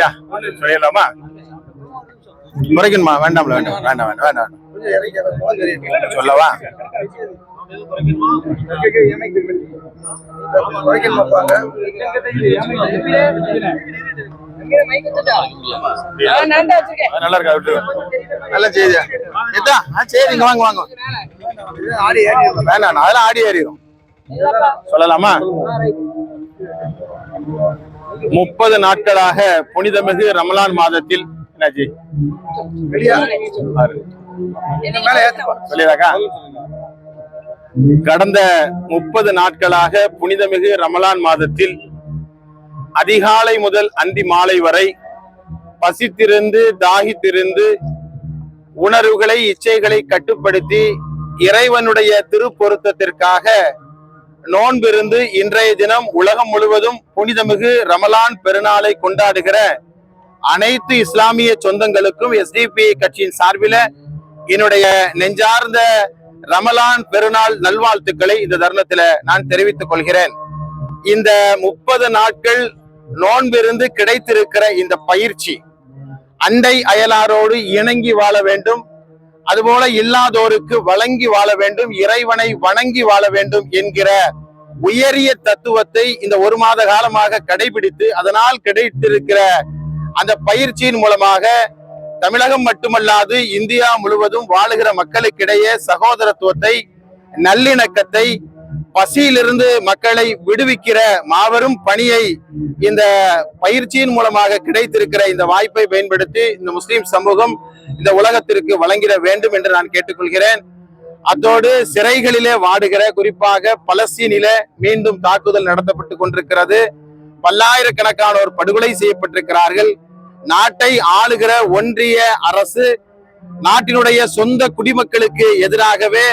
இல்லையா சொல்லிடலாமா? குறைக்கணுமா? வேண்டாம்ல, வேண்டாம் வேண்டாம் வேண்டாம் வேண்டாம் சொல்லவா? நல்லா இருக்கா? விட்டு நல்ல செய்தி. சரி, வாங்க வாங்க. வேண்டாம், அதெல்லாம் ஆடி ஏறிடும். சொல்லலாமா? 30 நாட்களாக புனிதமிகு ரமலான் மாதத்தில் கடந்த 30 நாட்களாக புனிதமிகு ரமலான் மாதத்தில் அதிகாலை முதல் அந்தி மாலை வரை பசித்திருந்து தாகித்திருந்து உணர்வுகளை இச்சைகளை கட்டுப்படுத்தி இறைவனுடைய திருப்பொருத்தத்திற்காக நோன்பிருந்து இன்றைய தினம் உலகம் முழுவதும் புனிதமிகு ரமலான் பெருநாளை கொண்டாடுகிற அனைத்து இஸ்லாமிய சொந்தங்களுக்கும் SDP கட்சியின் சார்பில என்னுடைய நெஞ்சார்ந்த ரமலான் பெருநாள் நல்வாழ்த்துக்களை இந்த தருணத்துல நான் தெரிவித்துக் கொள்கிறேன். இந்த 30 நாட்கள் நோன்பிருந்து கிடைத்திருக்கிற இந்த பயிற்சி அண்டை அயலாரோடு இணங்கி வாழ வேண்டும், அதுபோல இல்லாதோருக்கு வழங்கி வாழ வேண்டும், இறைவனை வணங்கி வாழ வேண்டும் என்கிற உயரிய தத்துவத்தை இந்த 1 மாத காலமாக கடைபிடித்து அதனால் கிடைத்திருக்கிற அந்த பயிற்சியின் மூலமாக தமிழகம் மட்டுமல்லாது இந்தியா முழுவதும் வாழுகிற மக்களுக்கிடையே சகோதரத்துவத்தை, நல்லிணக்கத்தை, பசியிலிருந்து மக்களை விடுவிக்கிற மாபெரும் பணியை இந்த பயிற்சியின் மூலமாக கிடைத்திருக்கிற இந்த வாய்ப்பை பயன்படுத்தி இந்த முஸ்லிம் சமூகம் இந்த உலகத்திற்கு வழங்கிட வேண்டும் என்று நான் கேட்டுக்கொள்கிறேன். அதோடு சிறைகளிலே வாடுகிற, குறிப்பாக பலஸ்தீனிலே மீண்டும் தாக்குதல் நடத்தப்பட்டு கொண்டிருக்கிறது. பல்லாயிரக்கணக்கானோர் படுகொலை செய்யப்பட்டிருக்கிறார்கள். நாட்டை ஆளுகிற ஒன்றிய அரசு நாட்டினுடைய சொந்த குடிமக்களுக்கு எதிராகவே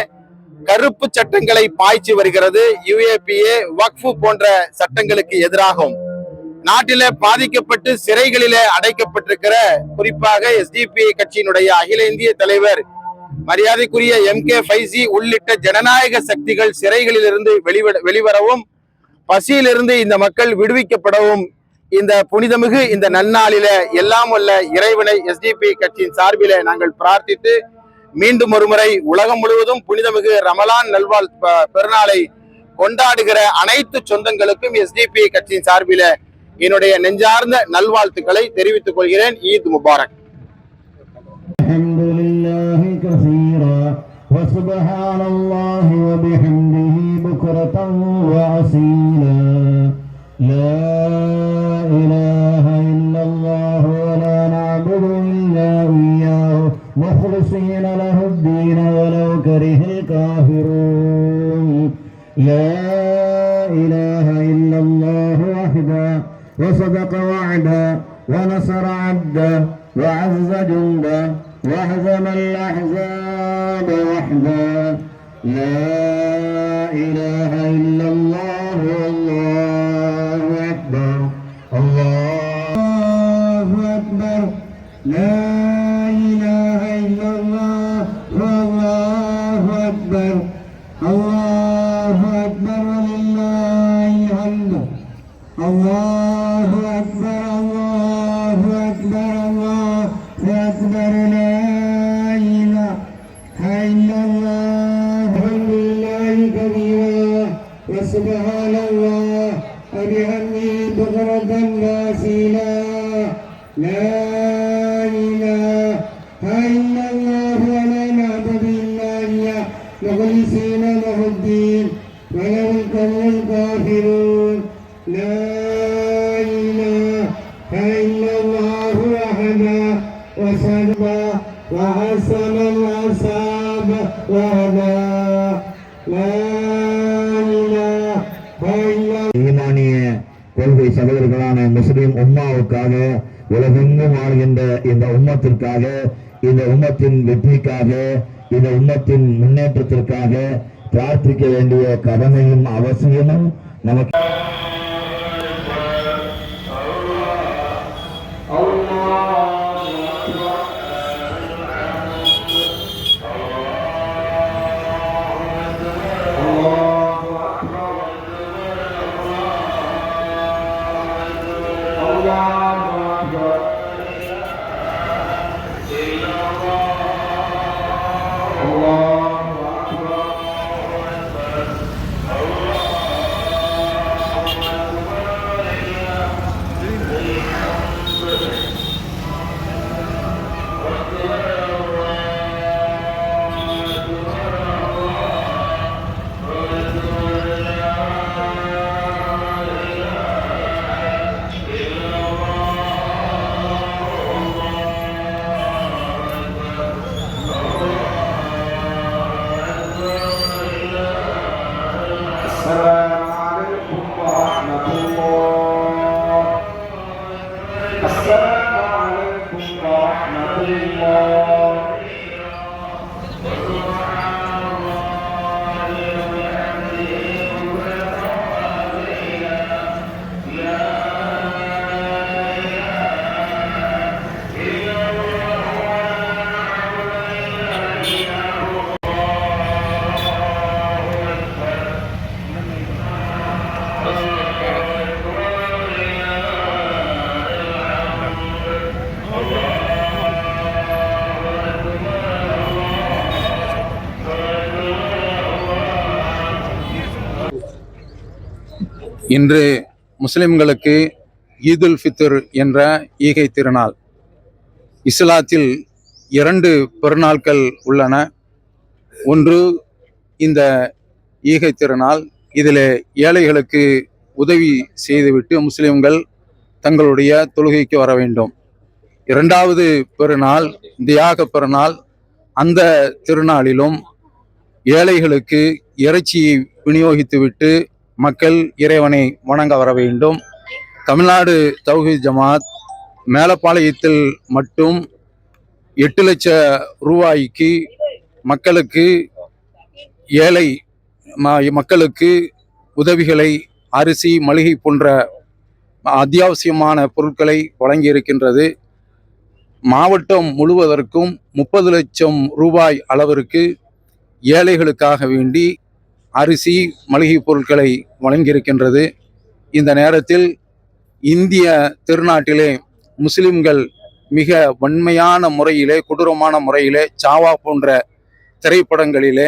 கருப்பு சட்டங்களை பாய்ச்சி வருகிறது. UAPA, வக்ஃபு போன்ற சட்டங்களுக்கு எதிராகவும் நாட்டிலே பாதிக்கப்பட்டு சிறைகளிலே அடைக்கப்பட்டிருக்கிற, குறிப்பாக SDP கட்சியினுடைய அகில இந்திய தலைவர் மரியாதைக்குரிய MK ஃபைசி உள்ளிட்ட ஜனநாயக சக்திகள் சிறைகளில் இருந்து வெளிவரவும் பசியிலிருந்து இந்த மக்கள் விடுவிக்கப்படவும் இந்த புனிதமிகு இந்த நன்னாளில எல்லாம் வல்ல இறைவனை SDP கட்சியின் சார்பில நாங்கள் பிரார்த்தித்து மீண்டும் ஒருமுறை உலகம் முழுவதும் புனிதமிகு ரமலான் நல்வாழ் பெருநாளை கொண்டாடுகிற அனைத்து சொந்தங்களுக்கும் SDP கட்சியின் சார்பில என்னுடைய நெஞ்சார்ந்த நல்வாழ்த்துக்களை தெரிவித்துக் கொள்கிறேன். ஈத் முபாரக். مخلصين له الدين ولو كره الكافرون لا إله إلا الله وحده وصدق وعده ونصر عبده وعز جنده وهزم الأحزاب وحده لا إله إلا الله والله أكبر الله أكبر لا إله إلا الله والله أكبر الله أكبر ولله الحمد الله أكبر الله أكبر الله أكبر لا إله إلا الله الحمد لله كبيرا وسبحان الله وبحمده بكرة وأصيلا لا إله إلا الله ولا نعبد إلا إياه مخلصين له الدين ولو كره الكافرون لا إله إلا الله وحده وصدق وحسن الأصحاب وهدى لا إله إلا ஈமானிய கொள்கை சகோதரர்களான முஸ்லிம் உம்மாவுக்காக, உலகெங்கும் வாழ்கின்ற இந்த உம்மத்திற்காக, இந்த உம்மத்தின் வெற்றிக்காக, இந்த உம்மத்தின் முன்னேற்றத்திற்காக பிரார்த்திக்க வேண்டிய கடமையும் அவசியமும் நமக்கு. Allah இன்று முஸ்லிம்களுக்கு ஈதுல் ஃபித்ர் என்ற ஈகை திருநாள். இஸ்லாத்தில் 2 பெருநாட்கள் உள்ளன. ஒன்று இந்த ஈகை திருநாள். இதில் ஏழைகளுக்கு உதவி செய்துவிட்டு முஸ்லிம்கள் தங்களுடைய தொழுகைக்கு வர வேண்டும். 2வது பெருநாள் தியாக பெருநாள். அந்த திருநாளிலும் ஏழைகளுக்கு இறைச்சியை விநியோகித்துவிட்டு மக்கள் இறைவனை வணங்க வர வேண்டும். தமிழ்நாடு தௌஹீத் ஜமாத் மேலப்பாளையத்தில் மட்டும் 8 லட்சம் ரூபாய்க்கு மக்களுக்கு ஏழை மக்களுக்கு உதவிகளை அரிசி மளிகை போன்ற அத்தியாவசியமான பொருட்களை வழங்கியிருக்கின்றது. மாவட்டம் முழுவதற்கும் 30 லட்சம் ரூபாய் அளவிற்கு ஏழைகளுக்காக வேண்டி அரிசி மளிகை பொருட்களை வழங்கியிருக்கின்றது. இந்த நேரத்தில் இந்திய திருநாட்டிலே முஸ்லிம்கள் மிக வன்மையான முறையிலே கொடூரமான முறையிலே சாவா போன்ற திரைப்படங்களிலே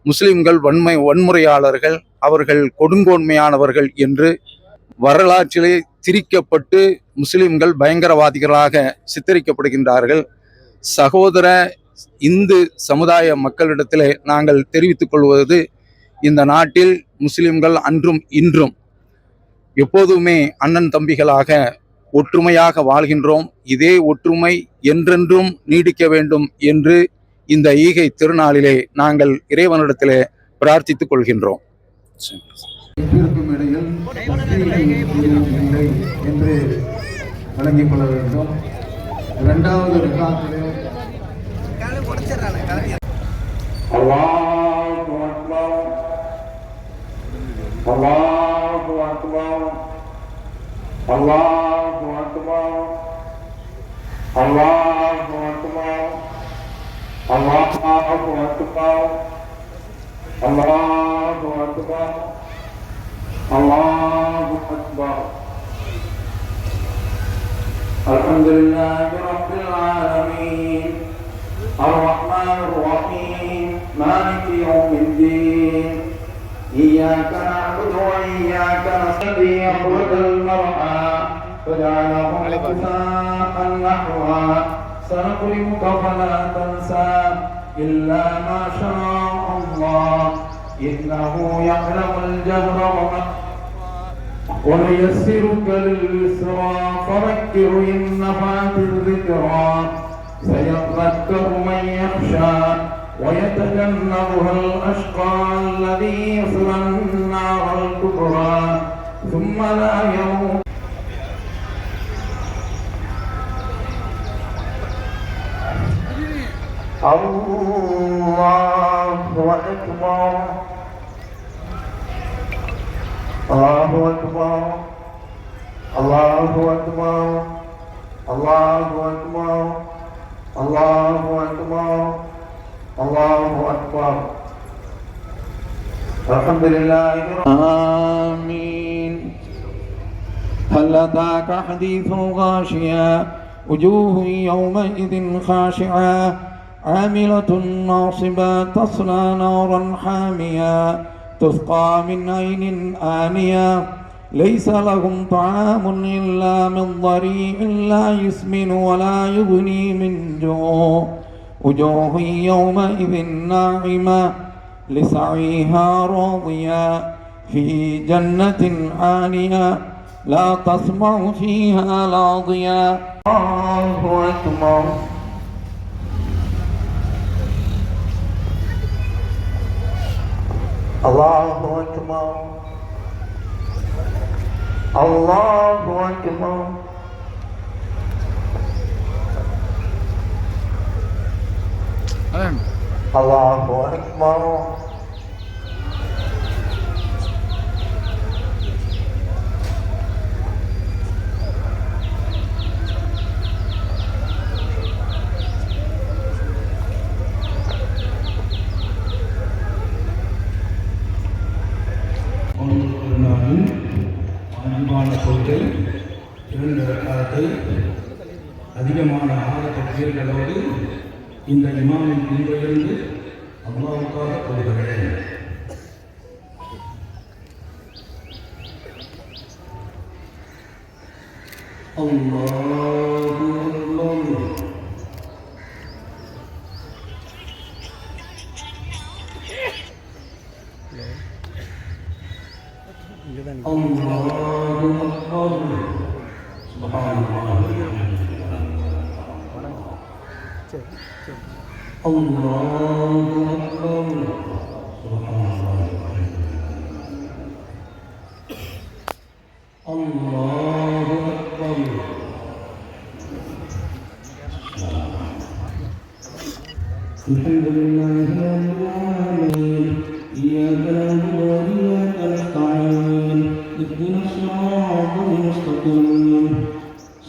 முஸ்லிம்கள் வன்முறையாளர்கள், அவர்கள் கொடுங்கோன்மையானவர்கள் என்று வரலாற்றிலே திரிக்கப்பட்டு முஸ்லிம்கள் பயங்கரவாதிகளாக சித்தரிக்கப்படுகின்றார்கள். சகோதர இந்து சமுதாய மக்களிடத்திலே நாங்கள் தெரிவித்துக் கொள்வது, இந்த நாட்டில் முஸ்லிம்கள் அன்றும் இன்றும் எப்போதுமே அண்ணன் தம்பிகளாக ஒற்றுமையாக வாழ்கின்றோம். இதே ஒற்றுமை என்றென்றும் நீடிக்க வேண்டும் என்று இந்த ஈகை திருநாளிலே நாங்கள் இறைவனிடத்திலே பிரார்த்தித்துக் கொள்கின்றோம். இடையில் இல்லை என்று வழங்கிக் கொள்ள வேண்டும். 2வது ரக்காத்திலே அல்லாஹு அக்பர் அல்லாஹு அக்பர் அல்லாஹு அக்பர் அல்லாஹு அக்பர் அல்லாஹு அக்பர் அல்லாஹு அக்பர் அல்லாஹு அக்பர். அல்ஹம்துலில்லாஹி ரப்பில் ஆலமீன் அர்ரஹ்மானிர் ரஹீம் மாலிகி யௌமிddin إياك نعبد وإياك نستعين اخرج المرعى فجعله غثاء نحوا سنقرئك فلا تنسى إلا ما شاء الله إنه يعلم الجهر وما ونيسرك لليسرى فذكر إن نفعت الذكرى سيذكر من يخشى ويتجنبها الأشقى الذي يصلى النار الكبرى ثم لا يموت. الله أكبر الله أكبر الله أكبر الله أكبر الله أكبر الله أكبر. الحمد لله آمين. هل أتاك حديث الغاشية وجوه يومئذ خاشعة عاملة ناصبة تصلى نارا حامية تسقى من عين آنية ليس لهم طعام إلا من ضريع لا يسمن ولا يغني من جوع وجوه يومئذ ناعمة لسعيها راضية في جنة عالية لا تسمع فيها لاغية. الله أكبر الله أكبر الله أكبر. الله أكبر. அன்பான பொருட்கள் 2 ரக்காத்தை அதிகமான ஆரத்தீர்களோடு இந்த இமாமின் முன்பிலிருந்து அல்லாஹ்வுக்காக தொழுகிறேன். الحمد لله رب العالمين إياك نعبد وإياك نستعين اهدنا الصراط المستقيم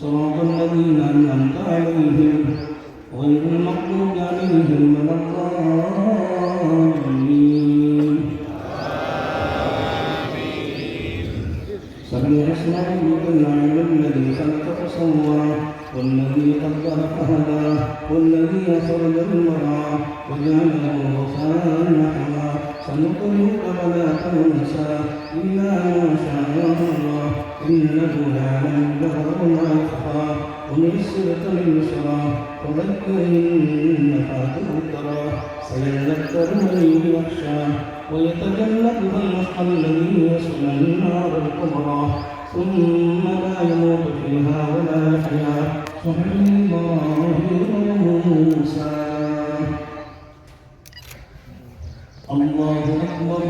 صراط الذين أنعمت عليهم غير المغضوب عليهم ولا الضالين سبح اسم ربك الأعلى الذي خلق فسوى والذي قدر فهدى والذي أخرج المرعى وجعله غثاء نحوا سنقرئك فلا تنسى إلا ما شاء الله إنه يعلم الجهر وما يخفى ونيسرك لليسرى فذكر إن نفعت الذكرى سيذكر من يخشى ويتجنبها الأشقى الذي يصلى النار الكبرى ثم لا يموت فيها ولا يحيا سبحان الله موسى الله أكبر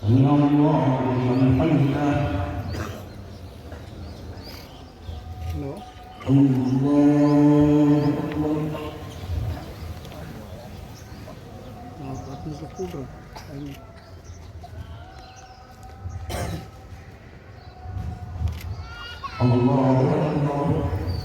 سمع الله لمن حمده الله أكبر الله أكبر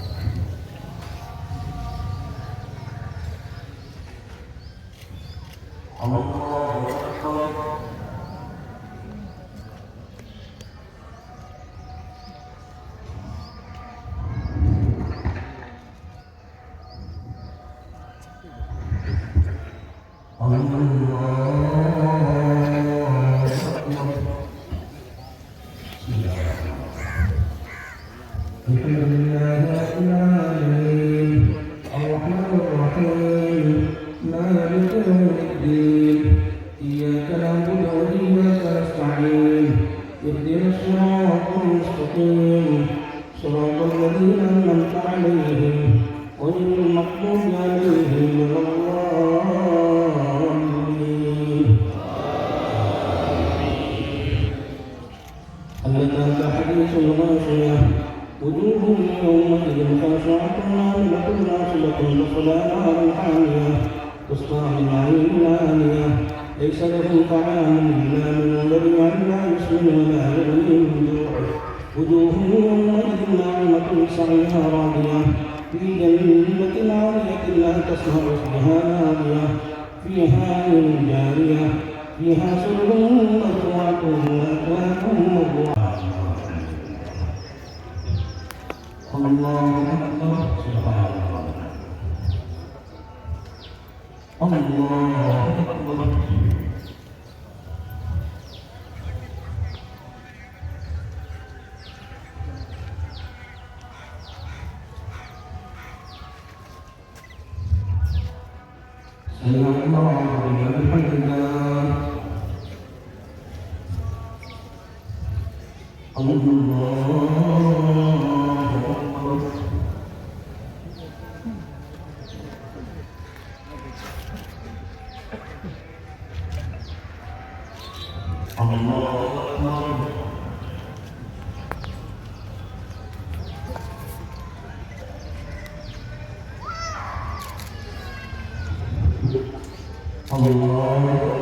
وجوه يومئذ خاشعة عاملة ناصبة تصلى نارا حامية تسقى من عين آنية ليس لهم طعام إلا من ضريع لا يسمن ولا يغني من جوع وجوه يومئذ ناعمة سعيها راضية في جنة عالية لا تسمع فيها لاغية فيها عين جارية فيها سرر مرفوعة وأكواب موضوعة الله أكبر سبحان الله الله أكبر سمع الله لمن حمده الله